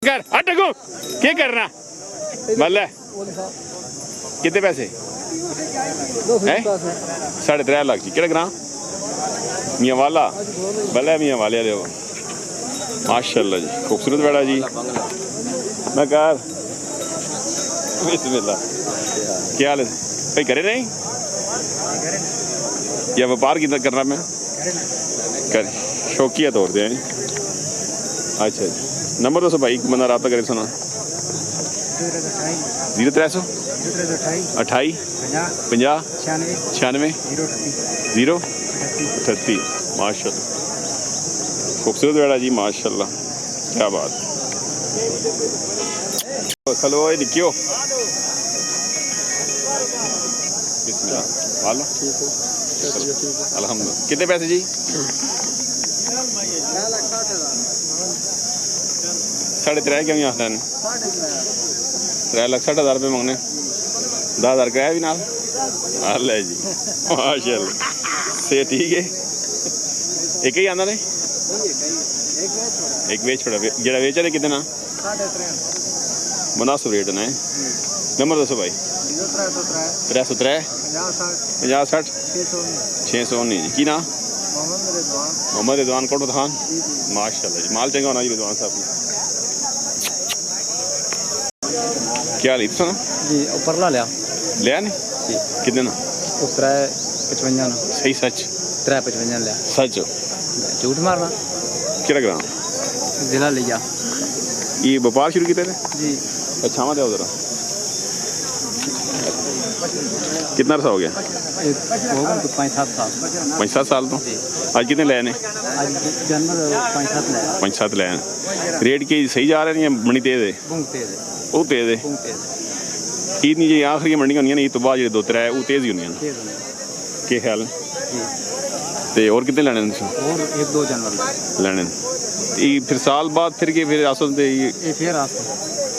कर हटो क्या करना मल्ल कितने पैसे हैं 3.5 लाख जी कि ग्रां मियाँ वाला बल्ले मियाँ वाले दे माशाल्लाह जी खूबसूरत बेड़ा जी मैं कर बिस्मिल्लाह क्या हाल है भाई करे नहीं या व्यापार कितना करना मैं कर शौकिया तौर पर अच्छा जी नंबर दसो भाई बंदा रबता करे सुना 0300 28 50 96 038 माशाल्लाह खूबसूरत बेड़ा जी माशाल्लाह क्या बात खलो निक्यो बिस्मिल्लाह वालो अल्हम्दुलिल्लाह कितने पैसे जी 3.5 क्यों नहीं आखते 3,60,000 रुपये मंगने 10,000 कराया भी नाल हाल है जी माशाल्लाह से ठीक है एक ही आंदा ने एक वेच छोड़ा जरा वेचा ने कितना मुनासिब रेट ना है नंबर दसो भाई 303 50 60 619 जी की ना मोहम्मद रिजवान कोट खान माशाल्लाह जी माल चंगा होना जी रिजवान साहब क्या ली तुम जी परला लिया नहीं कितने ना उस 355 ना सही सच 355 लिया सच झूठ मारना क्या ग्राम जिला लिया ये व्यापार शुरू किया थे जी अच्छा मत जरा कितना अर्सा हो गया होगा तो 5-7 साल 5-7 साल तो आज कितने ले ने आज जानवर 5-7 ले 5-7 ले रेट की सही जा रहे हैं या मंडी तेज है वो तेज है ईद नहीं जी आखिरी मंडियां होंगी ईद तो बाद जो 2-3 वो तेज ही होंगी के ख्याल ते और कितने लेने और 1-2 जानवर लेने फिर साल बाद फिर के फिर आसो ये फिर आसो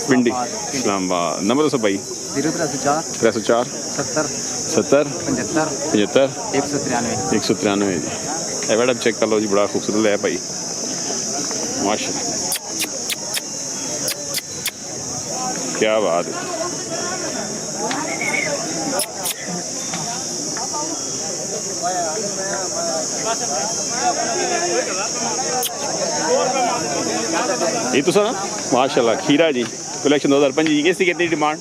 पिंडी इस्लामाबाद नंबर दसो भाई 0304 304 70 70 75 75 193 193 जी ए मैडम चेक कर लो जी बड़ा खूबसूरत है भाई माशाल्लाह क्या बात है ये तो सर माशाल्लाह खीरा जी कलेक्शन 2005 जी इसकी कितनी डिमांड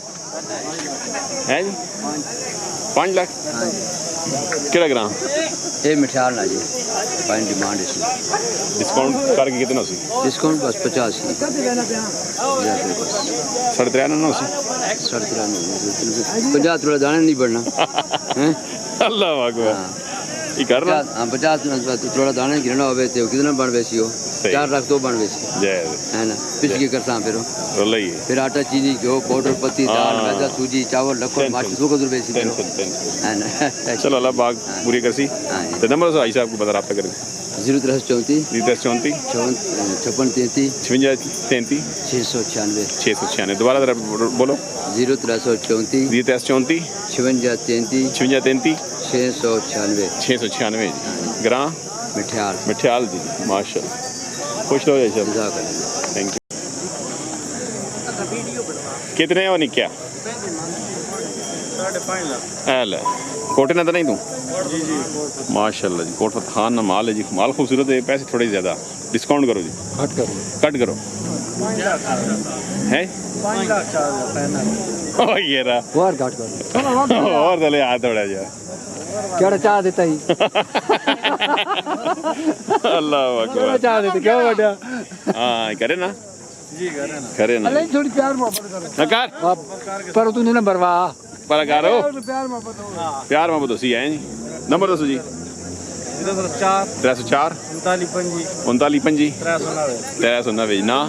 है जी 5 लाख कितना ग्राम ये मिठाल ना जी 5 डिमांड इसमें डिस्काउंट करके कितना सी डिस्काउंट बस 50 की 3.5 ना सी 50 थोड़ा दाना नहीं बढ़ना अल्लाह अकबर ये करना हां 50 थोड़ा दाना गिरना होवे तो कितना बन वैसी हो 4 लाख तो बन वैसी जय है ना पिछली करता फिर आटा चीनी घ्यो पाउडर पत्ती दाल मैदा सूजी चावल लखन माछ सो कदर वैसी है ना चलो अल्लाह पाक पूरी करसी तो नंबर से भाई साहब को बता रहा करें 0334 0334 56 33 56 33 696 696 दोबारा जरा बोलो 0334 0334 56 33 56 33 696 696 ग्रां मिठाल जी माशाल्लाह खुश रहो जय थैंक यू कितने हो निक्या 5.5 लाख ले कोटे ना तो नहीं तू माशाल्लाह जी कोट खान ना माल है जी माल खूबसूरत है पैसे थोड़े ज़्यादा डिस्काउंट करो जी कट करो हैं 5 लाख ओ ये रहा और घाट करो और चले हाथ थोड़ा जा क्या चाह देता ही अल्लाह अकबर चाह देते क्या बेटा हां करे ना जी करे ना अल्लाह थोड़ी प्यार मोहब्बत करो कर पर तू नहीं ना बरवा पर करो प्यार मोहब्बत हो प्यार मोहब्बत उसी है जी नंबर दसो जी 304 39 5 390 ना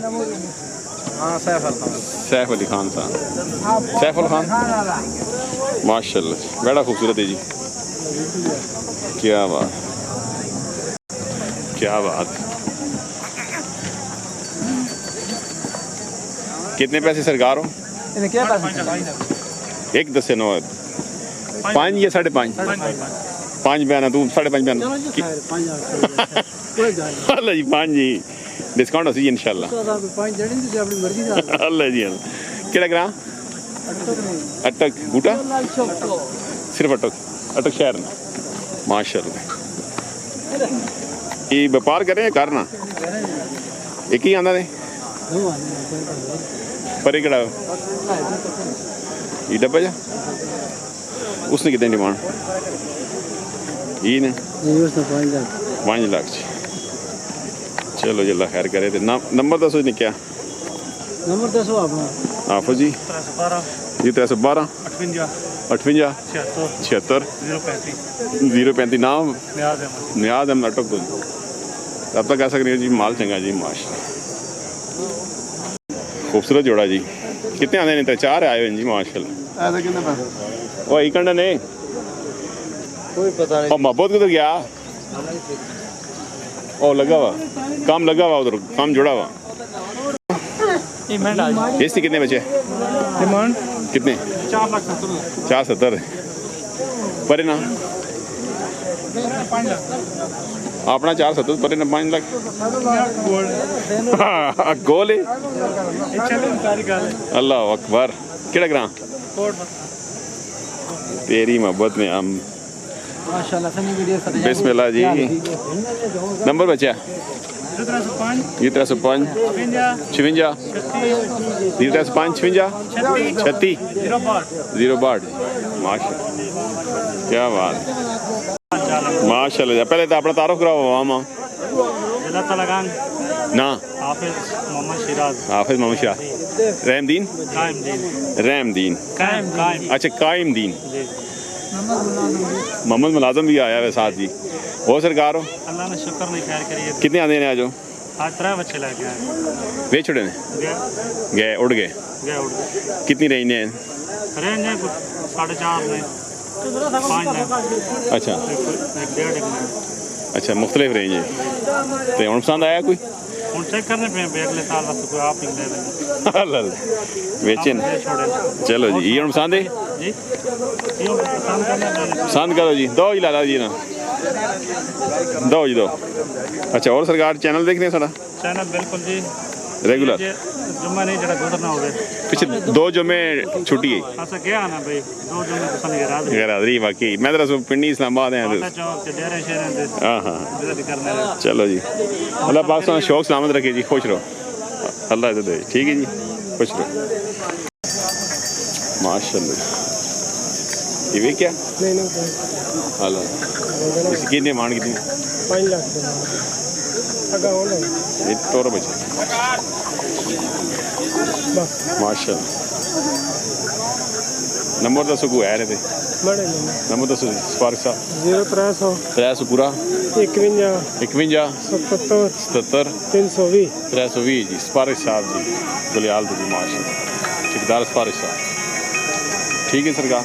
हां सैफ अली खान साहब सैफ अली खान माशाल्लाह बड़ा खूबसूरत है जी क्या बात कितने पैसे सरकार हो इन्हें क्या पैसे एक 10 से 9 5 या 5.5 5 बयाना तू 5.5 बयाना अल्लाह जी 5 जी डिस्काउंट हो सी इंशाल्लाह अल्लाह जी केड़ा ग्रां अटक बूटा सिर्फ अटक शहर में माशाल्लाह ये व्यापार करें करना एक ही आंदा ने पर केड़ा ये डब्बा जा उसने कितने डिमांड ये ने 5 लाख चलो जी अल्लाह खैर करे तो नंबर दसो नहीं क्या नंबर दसो अपना आफो जी 312 58 76 035 नाम नियाज अहमद अटक को अब तक कह सकते हैं जी माल चंगा जी माशा खूबसूरत जोड़ा जी कितने आने नहीं तो 4 आए हैं जी माशाल्लाह वो इकंडा ने कोई पता नहीं मोहब्बत किधर गया ओ लगा हुआ काम लगा हुआ उधर काम जुड़ा हुआ इसकी कितने बचे डिमांड कितने 470 परे ना अपना 470 परे ना 5 लाख गोल है अल्लाह अकबर केड़ा ग्रां तेरी मोहब्बत में हम बिस्मिल्लाह जी नंबर बचा 305 56 305 56 0 माशा क्या बात माशाल्लाह पहले तो अपना तारुफ कराओ मामा ना हाफिज मोहम्मद शिराज रहमदीन अच्छा कायम दीन मोहम्मद मुलाजम भी आया है साथ जी वो सरकार हो अल्लाह ने शुक्र नहीं खैर करिए कितने आने ने आज आज 3 बच्चे लेके आए बेच छोड़े ने गए उड़ गए कितनी रेंज है है कुछ 4.5 में 5 में अच्छा एक 1.5 में अच्छा मुख्तलिफ रेंज है तो हम पसंद आया कोई हम चेक करने पे अगले साल बस कोई आप ही ले लेंगे बेचन चलो जी ये पसंद है जी क्यों पसंद करना पसंद करो जी दो ही लाला जी ना दो जी दो अच्छा और सरकार चैनल देखने साड़ा चैनल बिल्कुल जी रेगुलर जुम्मा नहीं जरा गुजरना हो गए पिछले 2 जुम्मे छुट्टी है ऐसा क्या ना भाई 2 जुम्मे पसंद के रात गैरादरी वाकई मैं तो पिंडी इस्लामाबाद है चौक के डेरे शेरे दे हाँ हाँ भी करने लगे चलो जी अल्लाह पाक सारा शौक सलामत रखे जी खुश रहो अल्लाह इज्जत दे ठीक है जी खुश रहो माशाल्लाह ये भी क्या नहीं अल्लाह इसकी कितनी मांग कितनी 5 लाख ये तोर बचे माशाल्लाह नंबर दसो को है रे बड़े नंबर दसो स्पार्क सा 0300 पूरा 51 51 77 77 320 320 जी स्पार्क साहब जी गुलियाल जी माशाल्लाह ठेकेदार स्पार्क साहब ठीक है सरकार